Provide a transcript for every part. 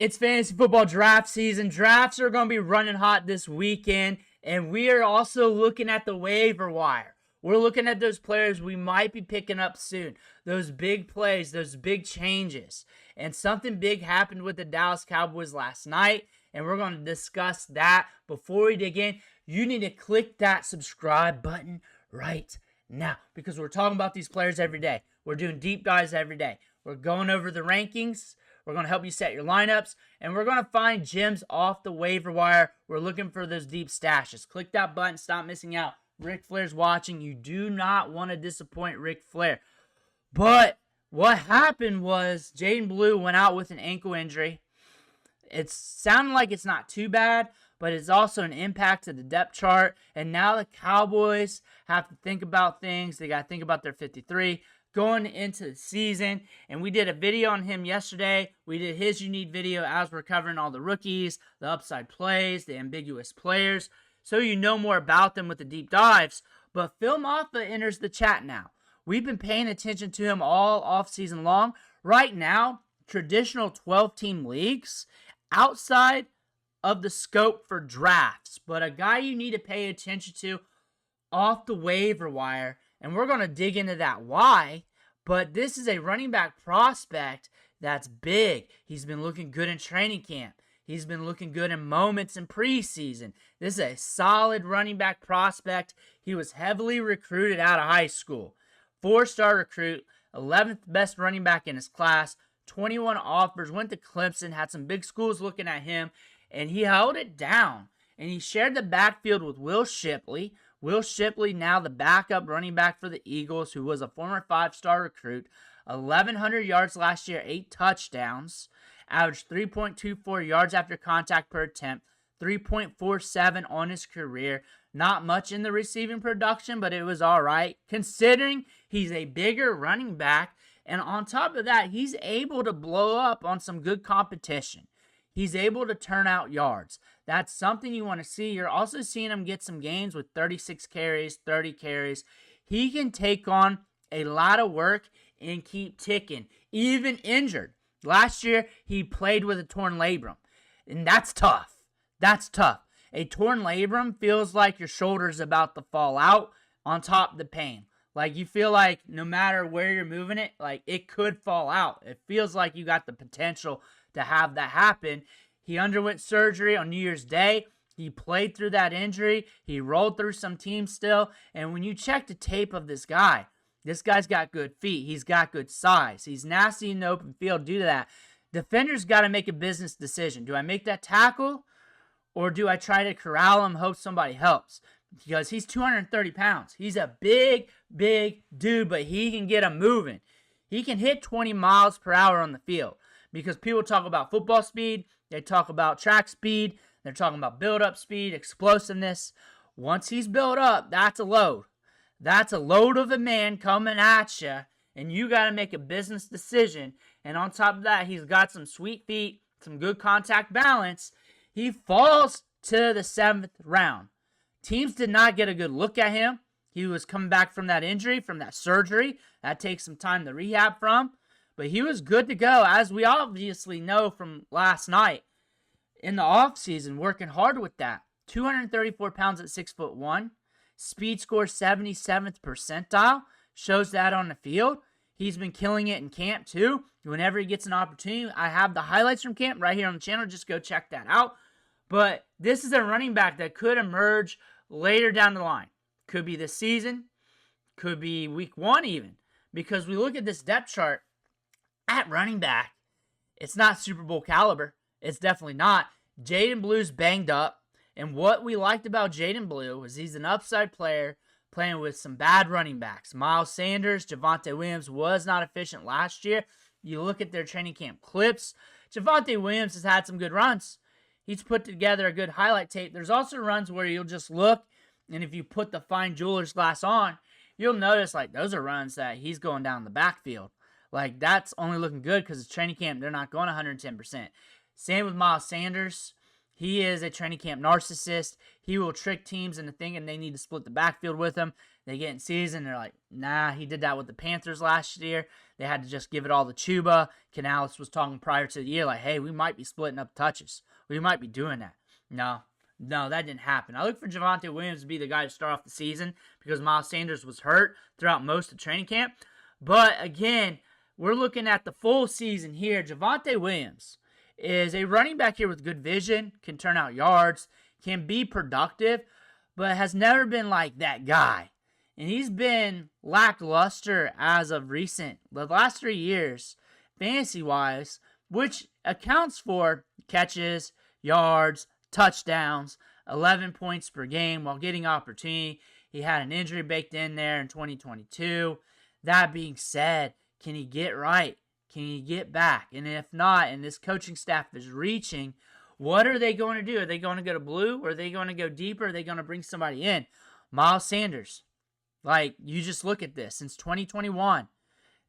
It's fantasy football draft season. Drafts are going to be running hot this weekend, and we are also looking at the waiver wire. We're looking at those players we might be picking up soon. Those big plays, those big changes. And something big happened with the Dallas Cowboys last night, and we're going to discuss that. Before we dig in, you need to click that subscribe button right now because we're talking about these players every day. We're doing deep dives every day. We're going over the rankings. We're going to help you set your lineups, and we're going to find gems off the waiver wire. We're looking for those deep stashes. Click that button. Stop missing out. Ric Flair's watching. You do not want to disappoint Ric Flair. But what happened was Jaydon Blue went out with an ankle injury. It sounded like it's not too bad, but it's also an impact to the depth chart. And now the Cowboys have to think about things. They got to think about their 53 going into the season. And we did a video on him yesterday. We did his unique video as we're covering all the rookies, the upside plays, the ambiguous players, so you know more about them with the deep dives. But Phil Mafah enters the chat now. We've been paying attention to him all offseason long. Right now, traditional 12-team leagues outside of the scope for drafts, but a guy you need to pay attention to off the waiver wire. And we're going to dig into that why. But this is a running back prospect that's big. He's been looking good in training camp. He's been looking good in moments in preseason. This is a solid running back prospect. He was heavily recruited out of high school. 4-star recruit, 11th best running back in his class, 21 offers, went to Clemson, had some big schools looking at him, and he held it down. And he shared the backfield with Will Shipley. Will Shipley, now the backup running back for the Eagles, who was a former 5-star recruit. 1,100 yards last year, 8 touchdowns. Averaged 3.24 yards after contact per attempt. 3.47 on his career. Not much in the receiving production, but it was all right, considering he's a bigger running back. And on top of that, he's able to blow up on some good competition. He's able to turn out yards. That's something you want to see. You're also seeing him get some gains with 36 carries, 30 carries. He can take on a lot of work and keep ticking, even injured. Last year, he played with a torn labrum, and that's tough. That's tough. A torn labrum feels like your shoulder's about to fall out on top of the pain. Like you feel like no matter where you're moving it, like it could fall out. It feels like you got the potential to have that happen. He underwent surgery on New Year's Day. He played through that injury. He rolled through some teams still. And when you check the tape of this guy's got good feet. He's got good size. He's nasty in the open field due to that. Defenders got to make a business decision. Do I make that tackle or do I try to corral him, hope somebody helps? Because he's 230 pounds. He's a big, big dude, but he can get him moving. He can hit 20 miles per hour on the field. Because people talk about football speed, they talk about track speed, they're talking about build-up speed, explosiveness. Once he's built up, that's a load. That's a load of a man coming at you, and you got to make a business decision. And on top of that, he's got some sweet feet, some good contact balance. He falls to the 7th round. Teams did not get a good look at him. He was coming back from that injury, from that surgery. That takes some time to rehab from. But he was good to go, as we obviously know from last night. In the offseason, working hard with that. 234 pounds at 6'1". Speed score 77th percentile. Shows that on the field. He's been killing it in camp too. Whenever he gets an opportunity, I have the highlights from camp right here on the channel. Just go check that out. But this is a running back that could emerge later down the line. Could be this season. Could be week 1 even. Because we look at this depth chart. At running back, it's not Super Bowl caliber. It's definitely not. Jaydon Blue's banged up. And what we liked about Jaydon Blue was he's an upside player playing with some bad running backs. Miles Sanders, Javonte Williams was not efficient last year. You look at their training camp clips. Javonte Williams has had some good runs. He's put together a good highlight tape. There's also runs where you'll just look, and if you put the fine jeweler's glass on, you'll notice like those are runs that he's going down the backfield. Like, that's only looking good because it's training camp. They're not going 110%. Same with Miles Sanders. He is a training camp narcissist. He will trick teams into thinking they need to split the backfield with him. They get in season, they're like, nah, he did that with the Panthers last year. They had to just give it all to Chuba. Canales was talking prior to the year like, hey, we might be splitting up touches. We might be doing that. No, that didn't happen. I look for Javonte Williams to be the guy to start off the season because Miles Sanders was hurt throughout most of training camp. But again, we're looking at the full season here. Javonte Williams is a running back here with good vision, can turn out yards, can be productive, but has never been like that guy. And he's been lackluster as of recent, the last 3 years, fantasy-wise, which accounts for catches, yards, touchdowns, 11 points per game while getting opportunity. He had an injury baked in there in 2022. That being said, can he get right? Can he get back? And if not, and this coaching staff is reaching, what are they going to do? Are they going to go to Blue? Or are they going to go deeper? Are they going to bring somebody in? Miles Sanders. Like, you just look at this. Since 2021,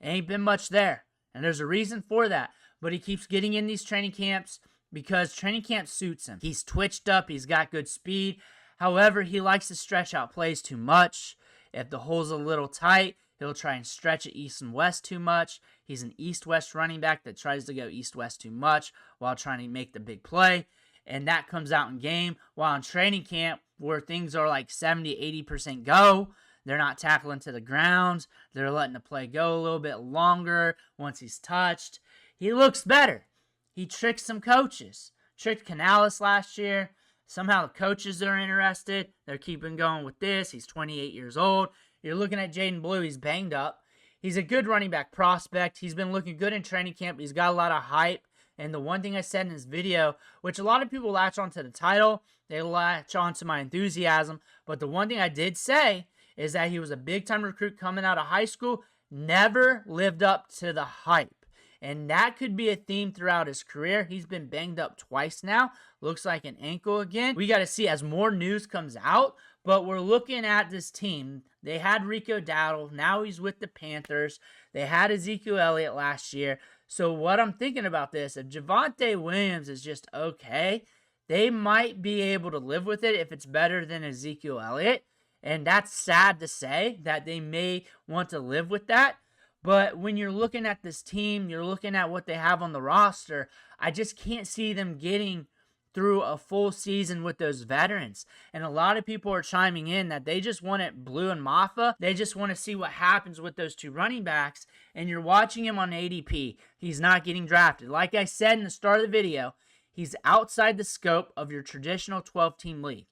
ain't been much there. And there's a reason for that. But he keeps getting in these training camps because training camp suits him. He's twitched up. He's got good speed. However, he likes to stretch out plays too much. If the hole's a little tight, he'll try and stretch it east and west too much. He's an east-west running back that tries to go east-west too much while trying to make the big play. And that comes out in game. While in training camp, where things are like 70-80% go, they're not tackling to the ground. They're letting the play go a little bit longer once he's touched. He looks better. He tricked some coaches. Tricked Canales last year. Somehow the coaches are interested. They're keeping going with this. He's 28 years old. You're looking at Jaydon Blue. He's banged up. He's a good running back prospect. He's been looking good in training camp. He's got a lot of hype. And the one thing I said in this video, which a lot of people latch onto the title, they latch onto my enthusiasm. But the one thing I did say is that he was a big-time recruit coming out of high school, never lived up to the hype. And that could be a theme throughout his career. He's been banged up twice now. Looks like an ankle again. We got to see as more news comes out. But we're looking at this team. They had Rico Dowdle. Now he's with the Panthers. They had Ezekiel Elliott last year. So what I'm thinking about this, if Javonte Williams is just okay, they might be able to live with it if it's better than Ezekiel Elliott. And that's sad to say that they may want to live with that. But when you're looking at this team, you're looking at what they have on the roster, I just can't see them getting through a full season with those veterans. And a lot of people are chiming in that they just want it Blue and Mafah. They just want to see what happens with those two running backs. And you're watching him on ADP. He's not getting drafted. Like I said in the start of the video, he's outside the scope of your traditional 12-team league.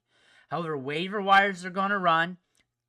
However, waiver wires are going to run.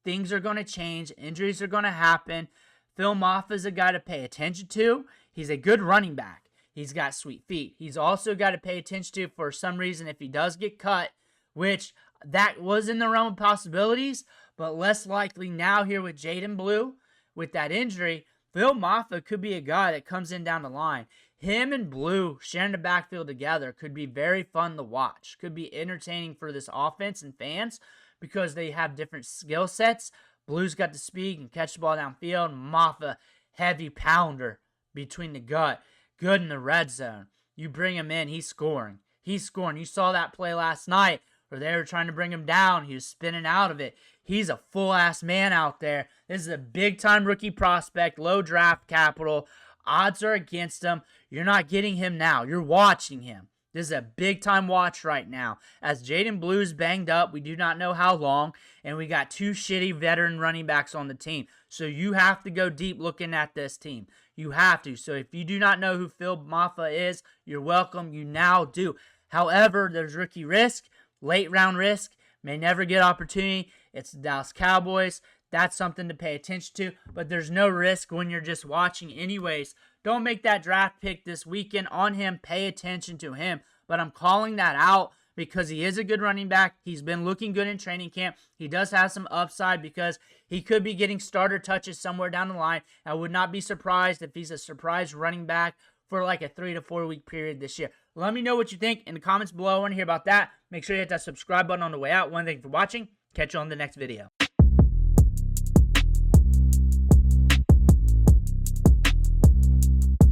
Things are going to change. Injuries are going to happen. Phil Mafah is a guy to pay attention to. He's a good running back. He's got sweet feet. He's also got to pay attention to for some reason if he does get cut, which that was in the realm of possibilities, but less likely now here with Jaydon Blue. With that injury, Phil Mafah could be a guy that comes in down the line. Him and Blue sharing the backfield together could be very fun to watch. Could be entertaining for this offense and fans because they have different skill sets. Blue's got the speed and catch the ball downfield. Mafah, heavy pounder between the gut. Good in the red zone. You bring him in, he's scoring. He's scoring. You saw that play last night where they were trying to bring him down. He was spinning out of it. He's a full-ass man out there. This is a big-time rookie prospect, low draft capital. Odds are against him. You're not getting him now. You're watching him. This is a big-time watch right now. As Jaydon Blue's banged up, we do not know how long, and we got two shitty veteran running backs on the team. So you have to go deep looking at this team. You have to. So if you do not know who Phil Mafah is, you're welcome. You now do. However, there's rookie risk, late-round risk, may never get opportunity. It's the Dallas Cowboys. That's something to pay attention to, but there's no risk when you're just watching anyways. Don't make that draft pick this weekend on him. Pay attention to him, but I'm calling that out because he is a good running back. He's been looking good in training camp. He does have some upside because he could be getting starter touches somewhere down the line. I would not be surprised if he's a surprise running back for like a 3 to 4 week period this year. Let me know what you think in the comments below. I want to hear about that. Make sure you hit that subscribe button on the way out. Thank you for watching. Catch you on the next video.